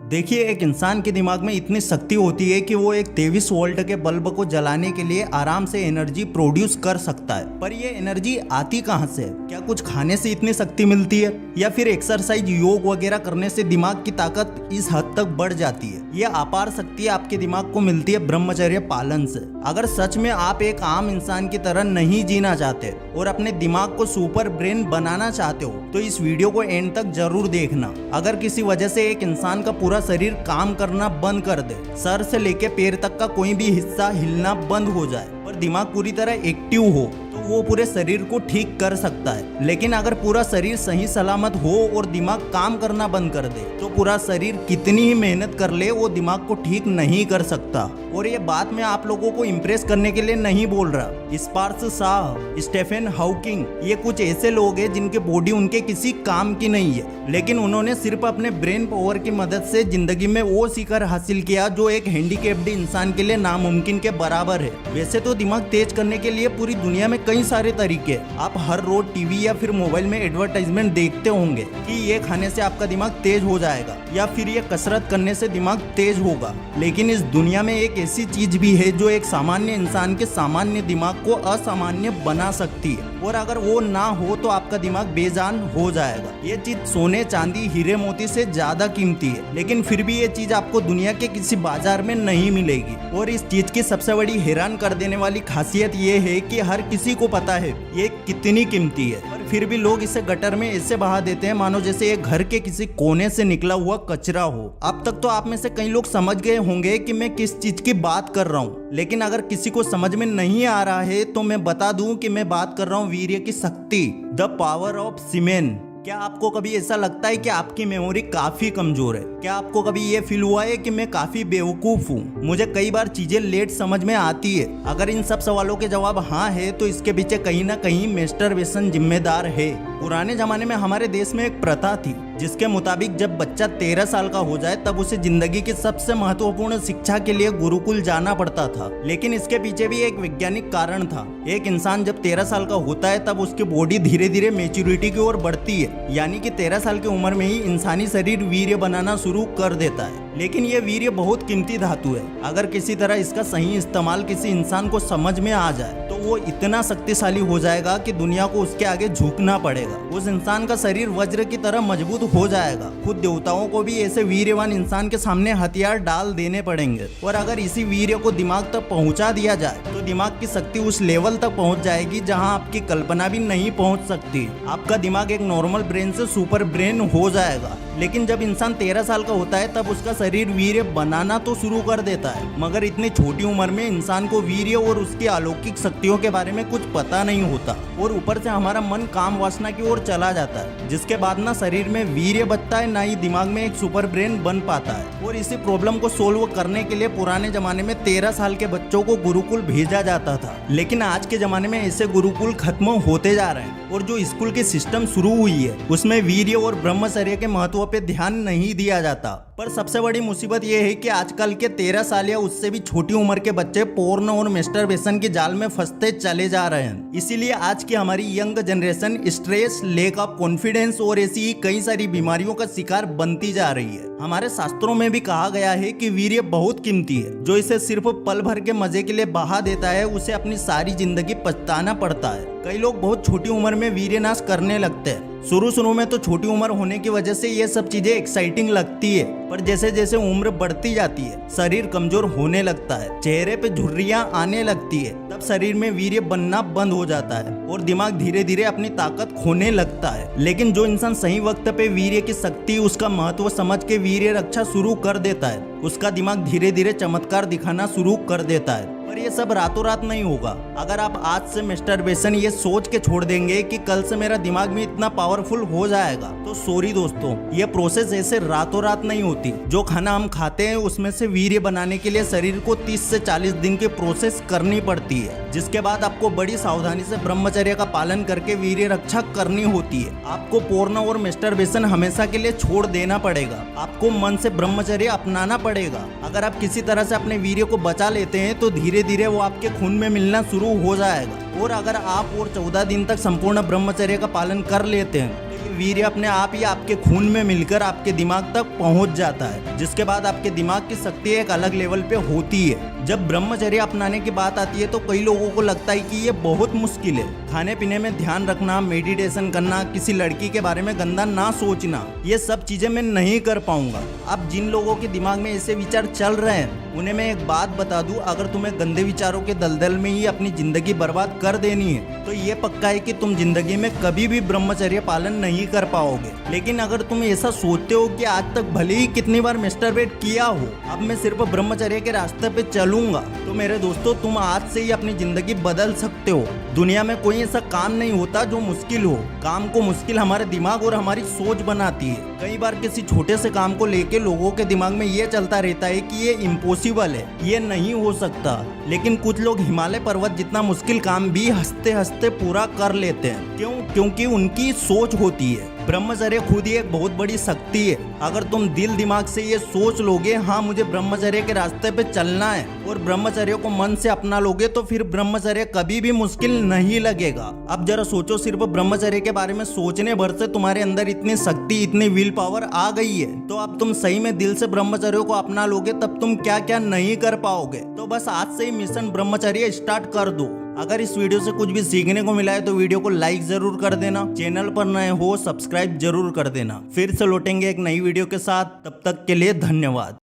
देखिए, एक इंसान के दिमाग में इतनी शक्ति होती है कि वो एक 23 वोल्ट के बल्ब को जलाने के लिए आराम से एनर्जी प्रोड्यूस कर सकता है। पर ये एनर्जी आती कहाँ से है? क्या कुछ खाने से इतनी शक्ति मिलती है या फिर एक्सरसाइज, योग वगैरह करने से दिमाग की ताकत इस हद तक बढ़ जाती है? ये अपार शक्ति आपके दिमाग को मिलती है ब्रह्मचर्य पालन से। अगर सच में आप एक आम इंसान की तरह नहीं जीना चाहते और अपने दिमाग को सुपर ब्रेन बनाना चाहते हो तो इस वीडियो को एंड तक जरूर देखना। अगर किसी वजह से एक इंसान का पूरा शरीर काम करना बंद कर दे, सर से लेके पैर तक का कोई भी हिस्सा हिलना बंद हो जाए, पर दिमाग पूरी तरह एक्टिव हो, तो वो पूरे शरीर को ठीक कर सकता है। लेकिन अगर पूरा शरीर सही सलामत हो और दिमाग काम करना बंद कर दे तो पूरा शरीर कितनी ही मेहनत कर ले वो दिमाग को ठीक नहीं कर सकता। और ये बात मैं आप लोगों को इम्प्रेस करने के लिए नहीं बोल रहा। स्पार्क्स शाह, स्टीफन हॉकिंग, ये कुछ ऐसे लोग हैं जिनके बॉडी उनके किसी काम की नहीं है, लेकिन उन्होंने सिर्फ अपने ब्रेन पावर की मदद से जिंदगी में वो शिखर हासिल किया जो एक हैंडीकैप्ड इंसान के लिए नामुमकिन के बराबर है। वैसे तो दिमाग तेज करने के लिए पूरी दुनिया में कई सारे तरीके। आप हर रोज टीवी या फिर मोबाइल में एडवर्टाइजमेंट देखते होंगे कि ये खाने से आपका दिमाग तेज हो जाएगा या फिर ये कसरत करने से दिमाग तेज होगा। लेकिन इस दुनिया में एक ऐसी चीज भी है जो एक सामान्य इंसान के सामान्य दिमाग को असामान्य बना सकती है, और अगर वो ना हो तो आपका दिमाग बेजान हो जाएगा। ये चीज सोने, चांदी, हीरे मोती से ज्यादा कीमती है, लेकिन फिर भी ये चीज आपको दुनिया के किसी बाजार में नहीं मिलेगी। और इस चीज की सबसे बड़ी हैरान कर देने वाली खासियत ये है कि हर किसी को पता है ये कितनी कीमती है, पर फिर भी लोग इसे गटर में ऐसे बहा देते हैं मानो जैसे ये घर के किसी कोने से निकला हुआ कचरा हो। अब तक तो आप में से कई लोग समझ गए होंगे कि मैं किस चीज की बात कर रहा हूँ, लेकिन अगर किसी को समझ में नहीं आ रहा है तो मैं बता दूं कि मैं बात कर रहा हूँ वीर्य की शक्ति, द पावर ऑफ सीमेन। क्या आपको कभी ऐसा लगता है कि आपकी मेमोरी काफी कमजोर है? क्या आपको कभी ये फील हुआ है कि मैं काफी बेवकूफ हूँ, मुझे कई बार चीजें लेट समझ में आती है? अगर इन सब सवालों के जवाब हाँ है तो इसके पीछे कहीं ना कहीं मास्टरबेशन जिम्मेदार है। पुराने जमाने में हमारे देश में एक प्रथा थी जिसके मुताबिक जब बच्चा 13 साल का हो जाए तब उसे जिंदगी की सबसे महत्वपूर्ण शिक्षा के लिए गुरुकुल जाना पड़ता था। लेकिन इसके पीछे भी एक वैज्ञानिक कारण था। एक इंसान जब 13 साल का होता है तब उसकी बॉडी धीरे धीरे मैच्योरिटी की ओर बढ़ती है, यानी कि 13 साल की उम्र में ही इंसानी शरीर वीर्य बनाना शुरू कर देता है। लेकिन ये वीर्य बहुत कीमती धातु है। अगर किसी तरह इसका सही इस्तेमाल किसी इंसान को समझ में आ जाए तो वो इतना शक्तिशाली हो जाएगा कि दुनिया को उसके आगे झुकना पड़ेगा। उस इंसान का शरीर वज्र की तरह मजबूत हो जाएगा। खुद देवताओं को भी ऐसे वीर्यवान इंसान के सामने हथियार डाल देने पड़ेंगे। और अगर इसी वीर्य को दिमाग तक पहुंचा दिया जाए तो दिमाग की शक्ति उस लेवल तक पहुंच जाएगी जहां आपकी कल्पना भी नहीं पहुंच सकती। आपका दिमाग एक नॉर्मल ब्रेन से सुपर ब्रेन हो जाएगा। लेकिन जब इंसान 13 साल का होता है तब उसका शरीर वीर्य बनाना तो शुरू कर देता है, मगर इतनी छोटी उम्र में इंसान को वीर्य और उसकी अलौकिक शक्तियों के बारे में कुछ पता नहीं होता, और ऊपर से हमारा मन काम वासना की ओर चला जाता है, जिसके बाद ना शरीर में वीर्य बचता है ना ही दिमाग में एक सुपर ब्रेन बन पाता है। और इसी प्रॉब्लम को सोल्व करने के लिए पुराने जमाने में 13 साल के बच्चों को गुरुकुल भेजा जाता था। लेकिन आज के जमाने में ऐसे गुरुकुल खत्म होते जा रहे हैं, और जो स्कूल की सिस्टम शुरू हुई है उसमें वीर्य और ब्रह्मचर्य के महत्व पे ध्यान नहीं दिया जाता। पर सबसे बड़ी मुसीबत यह है कि आजकल के 13 साल या उससे भी छोटी उम्र के बच्चे पोर्न और मास्टरबेशन के जाल में फंसते चले जा रहे हैं। इसीलिए आज की हमारी young generation stress, lack of confidence और ऐसी ही कई सारी बीमारियों का शिकार बनती जा रही है। हमारे शास्त्रों में भी कहा गया है कि वीर्य बहुत कीमती है। जो इसे सिर्फ पल भर के मजे के लिए बहा देता है उसे अपनी सारी जिंदगी पछताना पड़ता है। कई लोग बहुत छोटी उम्र में वीर्यनाश करने लगते हैं। शुरू में तो छोटी उम्र होने की वजह से ये सब चीजें एक्साइटिंग लगती है, पर जैसे जैसे उम्र बढ़ती जाती है शरीर कमजोर होने लगता है, चेहरे पे झुर्रियां आने लगती है, तब शरीर में वीर्य बनना बंद हो जाता है और दिमाग धीरे धीरे अपनी ताकत खोने लगता है। लेकिन जो इंसान सही वक्त पे वीर्य की शक्ति, उसका महत्व समझ के वीर्य रक्षा शुरू कर देता है, उसका दिमाग धीरे धीरे चमत्कार दिखाना शुरू कर देता है। पर ये सब रातों रात नहीं होगा। अगर आप आज से मास्टरबेशन ये सोच के छोड़ देंगे कि कल से मेरा दिमाग में इतना पावरफुल हो जाएगा, तो सॉरी दोस्तों, ये प्रोसेस ऐसे रातों रात नहीं होती। जो खाना हम खाते हैं उसमें से वीर्य बनाने के लिए शरीर को 30 से 40 दिन की प्रोसेस करनी पड़ती है, जिसके बाद आपको बड़ी सावधानी से ब्रह्मचर्य का पालन करके वीर्य रक्षा करनी होती है। आपको पोर्न और मास्टरबेशन हमेशा के लिए छोड़ देना पड़ेगा। आपको मन से ब्रह्मचर्य अपनाना पड़ेगा। अगर आप किसी तरह से अपने वीर्य को बचा लेते हैं तो धीरे धीरे वो आपके खून में मिलना शुरू हो जाएगा। और अगर आप और 14 दिन तक संपूर्ण ब्रह्मचर्य का पालन कर लेते हैं वीर्य अपने आप ही आपके खून में मिलकर आपके दिमाग तक पहुंच जाता है, जिसके बाद आपके दिमाग की शक्ति एक अलग लेवल पे होती है। जब ब्रह्मचर्य अपनाने की बात आती है तो कई लोगों को लगता है कि ये बहुत मुश्किल है। खाने पीने में ध्यान रखना, मेडिटेशन करना, किसी लड़की के बारे में गंदा ना सोचना, ये सब चीजें मैं नहीं कर पाऊंगा। अब जिन लोगों के दिमाग में ऐसे विचार चल रहे हैं उन्हें मैं एक बात बता दूं, अगर तुम्हें गंदे विचारों के दलदल में ही अपनी जिंदगी बर्बाद कर देनी है तो ये पक्का है कि तुम जिंदगी में कभी भी ब्रह्मचर्य पालन नहीं कर पाओगे। लेकिन अगर तुम ऐसा सोचते हो कि आज तक भले ही कितनी बार मैस्टरबेट किया हो, अब मैं सिर्फ ब्रह्मचर्य के रास्ते पे चलूंगा, तो मेरे दोस्तों तुम आज से ही अपनी जिंदगी बदल सकते हो। दुनिया में कोई ऐसा काम नहीं होता जो मुश्किल हो। काम को मुश्किल हमारे दिमाग और हमारी सोच बनाती है। कई बार किसी छोटे से काम को लेके लोगों के दिमाग में ये चलता रहता है कि ये इम्पॉसिबल है, ये नहीं हो सकता। लेकिन कुछ लोग हिमालय पर्वत जितना मुश्किल काम भी हंसते हंसते पूरा कर लेते हैं। क्यों? क्योंकि उनकी सोच होती है। ब्रह्मचर्य खुद ही एक बहुत बड़ी शक्ति है। अगर तुम दिल दिमाग से ये सोच लोगे, हाँ मुझे ब्रह्मचर्य के रास्ते पे चलना है, और ब्रह्मचर्य को मन से अपना लोगे, तो फिर ब्रह्मचर्य कभी भी मुश्किल नहीं लगेगा। अब जरा सोचो, सिर्फ ब्रह्मचर्य के बारे में सोचने भर से तुम्हारे अंदर इतनी शक्ति, इतनी विल पावर आ गई है, तो अब तुम सही में दिल से ब्रह्मचर्य को अपना लोगे तब तुम क्या क्या नहीं कर पाओगे। तो बस आज से ही मिशन ब्रह्मचर्य स्टार्ट कर दो। अगर इस वीडियो से कुछ भी सीखने को मिला है तो वीडियो को लाइक जरूर कर देना, चैनल पर नए हो सब्सक्राइब जरूर कर देना। फिर से लौटेंगे एक नई वीडियो के साथ, तब तक के लिए धन्यवाद।